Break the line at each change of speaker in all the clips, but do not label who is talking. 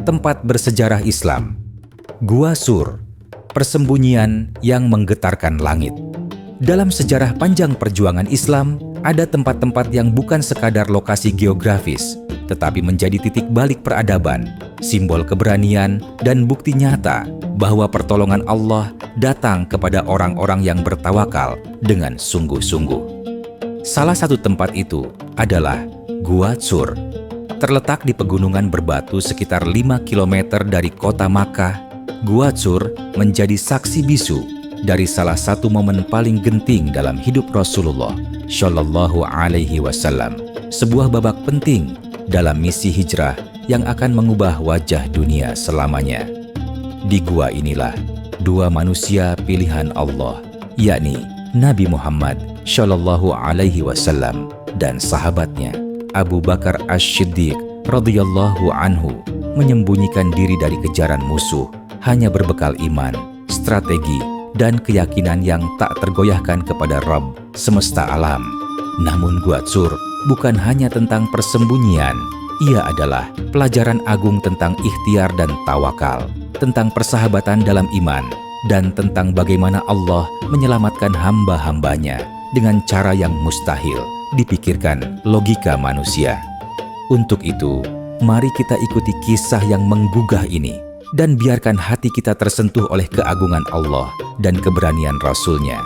tempat bersejarah Islam. Gua Sur, persembunyian yang menggetarkan langit. Dalam sejarah panjang perjuangan Islam, ada tempat-tempat yang bukan sekadar lokasi geografis, tetapi menjadi titik balik peradaban, simbol keberanian, dan bukti nyata bahwa pertolongan Allah datang kepada orang-orang yang bertawakal dengan sungguh-sungguh. Salah satu tempat itu adalah Gua Sur. Terletak di pegunungan berbatu sekitar 5 km dari kota Makkah, Gua Sur menjadi saksi bisu dari salah satu momen paling genting dalam hidup Rasulullah Shallallahu Alaihi Wasallam, sebuah babak penting dalam misi hijrah yang akan mengubah wajah dunia selamanya. Di gua inilah dua manusia pilihan Allah, yakni Nabi Muhammad Shallallahu Alaihi Wasallam dan sahabatnya Abu Bakar As-Siddiq radhiyallahu anhu, menyembunyikan diri dari kejaran musuh hanya berbekal iman, strategi, dan keyakinan yang tak tergoyahkan kepada Rabb semesta alam. Namun Gua Sur bukan hanya tentang persembunyian, ia adalah pelajaran agung tentang ikhtiar dan tawakal, tentang persahabatan dalam iman, dan tentang bagaimana Allah menyelamatkan hamba-hambanya dengan cara yang mustahil dipikirkan logika manusia. Untuk itu, mari kita ikuti kisah yang menggugah ini dan biarkan hati kita tersentuh oleh keagungan Allah dan keberanian Rasul-Nya.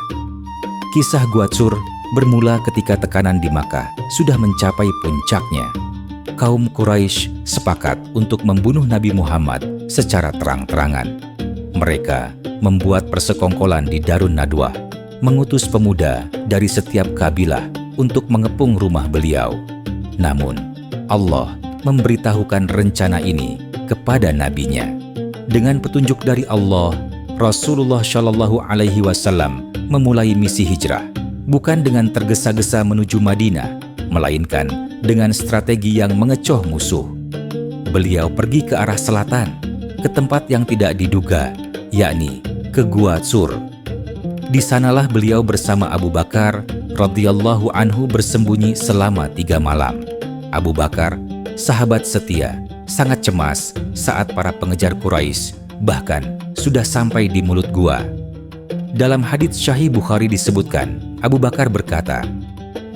Kisah Gua Sur bermula ketika tekanan di Makkah sudah mencapai puncaknya. Kaum Quraisy sepakat untuk membunuh Nabi Muhammad secara terang-terangan. Mereka membuat persekongkolan di Darun Nadwah, mengutus pemuda dari setiap kabilah untuk mengepung rumah beliau. Namun, Allah memberitahukan rencana ini kepada nabinya. Dengan petunjuk dari Allah, Rasulullah Shallallahu Alaihi Wasallam memulai misi hijrah, bukan dengan tergesa-gesa menuju Madinah, melainkan dengan strategi yang mengecoh musuh. Beliau pergi ke arah selatan, ke tempat yang tidak diduga, yakni ke Gua Sur. Di sanalah beliau bersama Abu Bakar radhiyallahu anhu bersembunyi selama 3 malam. Abu Bakar, sahabat setia, sangat cemas saat para pengejar Quraisy bahkan sudah sampai di mulut gua. Dalam hadits Sahih Bukhari disebutkan, Abu Bakar berkata,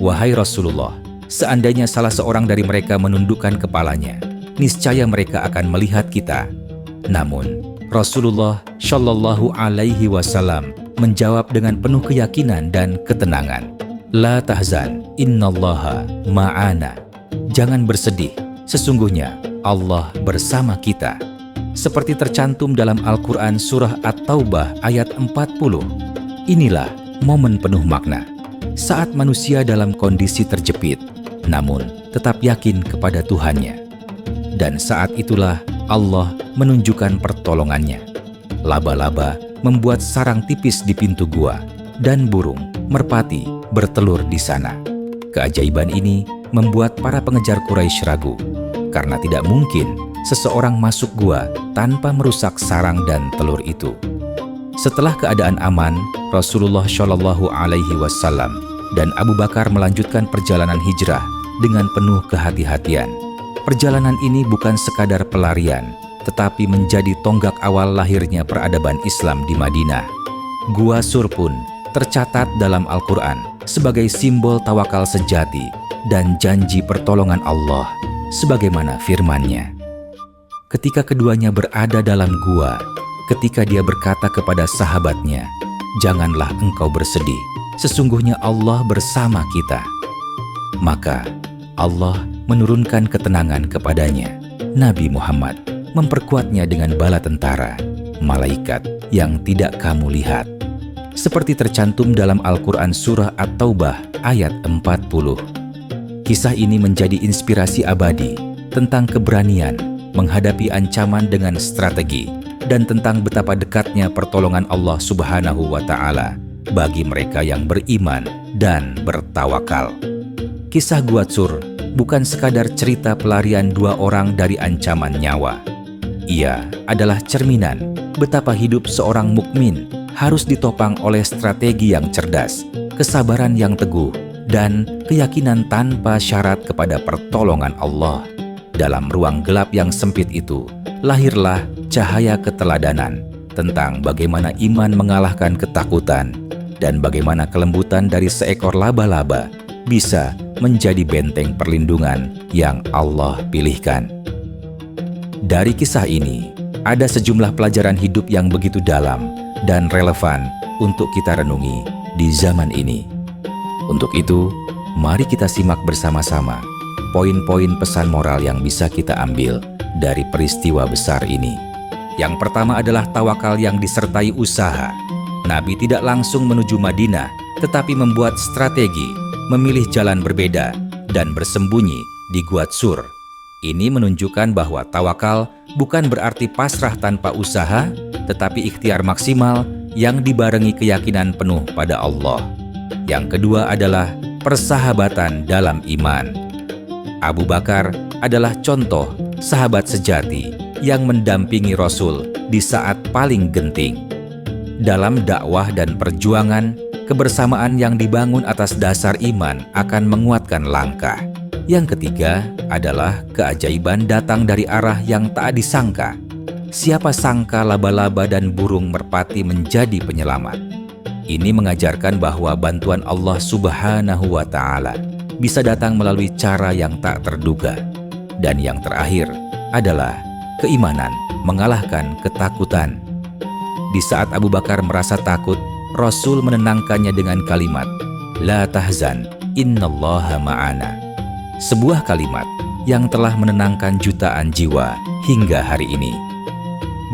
"Wahai Rasulullah, seandainya salah seorang dari mereka menundukkan kepalanya, niscaya mereka akan melihat kita." Namun, Rasulullah Shallallahu Alaihi Wasallam menjawab dengan penuh keyakinan dan ketenangan, "La tahzan, innallaha ma'ana." Jangan bersedih, sesungguhnya Allah bersama kita. Seperti tercantum dalam Al-Quran Surah At-Taubah ayat 40. Inilah momen penuh makna, saat manusia dalam kondisi terjepit, namun tetap yakin kepada Tuhannya. Dan saat itulah Allah menunjukkan pertolongannya. Laba-laba membuat sarang tipis di pintu gua, dan burung merpati bertelur di sana. Keajaiban ini membuat para pengejar Quraisy ragu, karena tidak mungkin seseorang masuk gua tanpa merusak sarang dan telur itu. Setelah keadaan aman, Rasulullah Shallallahu Alaihi Wasallam dan Abu Bakar melanjutkan perjalanan hijrah dengan penuh kehati-hatian. Perjalanan ini bukan sekadar pelarian, tetapi menjadi tonggak awal lahirnya peradaban Islam di Madinah. Gua Sur pun tercatat dalam Al-Quran sebagai simbol tawakal sejati dan janji pertolongan Allah, sebagaimana firman-Nya. Ketika keduanya berada dalam gua, ketika dia berkata kepada sahabatnya, "Janganlah engkau bersedih, sesungguhnya Allah bersama kita." Maka Allah menurunkan ketenangan kepadanya. Nabi Muhammad memperkuatnya dengan bala tentara, malaikat yang tidak kamu lihat. Seperti tercantum dalam Al-Quran Surah At-Taubah ayat 40. Kisah ini menjadi inspirasi abadi tentang keberanian menghadapi ancaman dengan strategi, dan tentang betapa dekatnya pertolongan Allah Subhanahu wa Ta'ala bagi mereka yang beriman dan bertawakal. Kisah Gua Sur bukan sekadar cerita pelarian 2 orang dari ancaman nyawa. Ia adalah cerminan betapa hidup seorang mukmin harus ditopang oleh strategi yang cerdas, kesabaran yang teguh, dan keyakinan tanpa syarat kepada pertolongan Allah. Dalam ruang gelap yang sempit itu, lahirlah cahaya keteladanan tentang bagaimana iman mengalahkan ketakutan dan bagaimana kelembutan dari seekor laba-laba bisa menjadi benteng perlindungan yang Allah pilihkan. Dari kisah ini, ada sejumlah pelajaran hidup yang begitu dalam dan relevan untuk kita renungi di zaman ini. Untuk itu, mari kita simak bersama-sama poin-poin pesan moral yang bisa kita ambil dari peristiwa besar ini. Yang pertama adalah tawakal yang disertai usaha. Nabi tidak langsung menuju Madinah, tetapi membuat strategi, memilih jalan berbeda, dan bersembunyi di Gua Tsur. Ini menunjukkan bahwa tawakal bukan berarti pasrah tanpa usaha, tetapi ikhtiar maksimal yang dibarengi keyakinan penuh pada Allah. Yang kedua adalah persahabatan dalam iman. Abu Bakar adalah contoh sahabat sejati yang mendampingi Rasul di saat paling genting. Dalam dakwah dan perjuangan, kebersamaan yang dibangun atas dasar iman akan menguatkan langkah. Yang ketiga adalah keajaiban datang dari arah yang tak disangka. Siapa sangka laba-laba dan burung merpati menjadi penyelamat. Ini mengajarkan bahwa bantuan Allah Subhanahu wa Ta'ala bisa datang melalui cara yang tak terduga. Dan yang terakhir adalah keimanan mengalahkan ketakutan. Di saat Abu Bakar merasa takut, Rasul menenangkannya dengan kalimat, "La tahzan, innallaha ma'ana." Sebuah kalimat yang telah menenangkan jutaan jiwa hingga hari ini.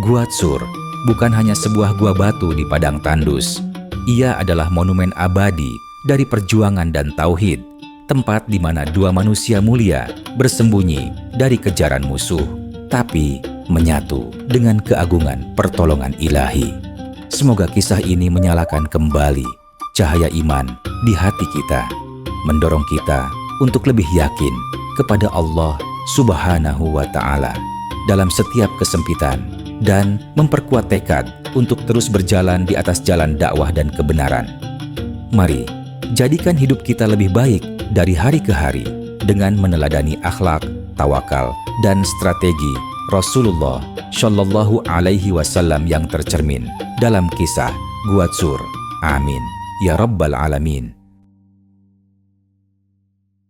Gua Tsur bukan hanya sebuah gua batu di padang tandus. Ia adalah monumen abadi dari perjuangan dan tauhid, tempat di mana dua manusia mulia bersembunyi dari kejaran musuh, tapi menyatu dengan keagungan pertolongan ilahi. Semoga kisah ini menyalakan kembali cahaya iman di hati kita, mendorong kita untuk lebih yakin kepada Allah Subhanahu wa Ta'ala dalam setiap kesempitan dan memperkuat tekad untuk terus berjalan di atas jalan dakwah dan kebenaran. Mari jadikan hidup kita lebih baik dari hari ke hari dengan meneladani akhlak, tawakal, dan strategi Rasulullah Shallallahu Alaihi Wasallam yang tercermin dalam kisah Gua Tsur. Amin ya Rabbal Alamin.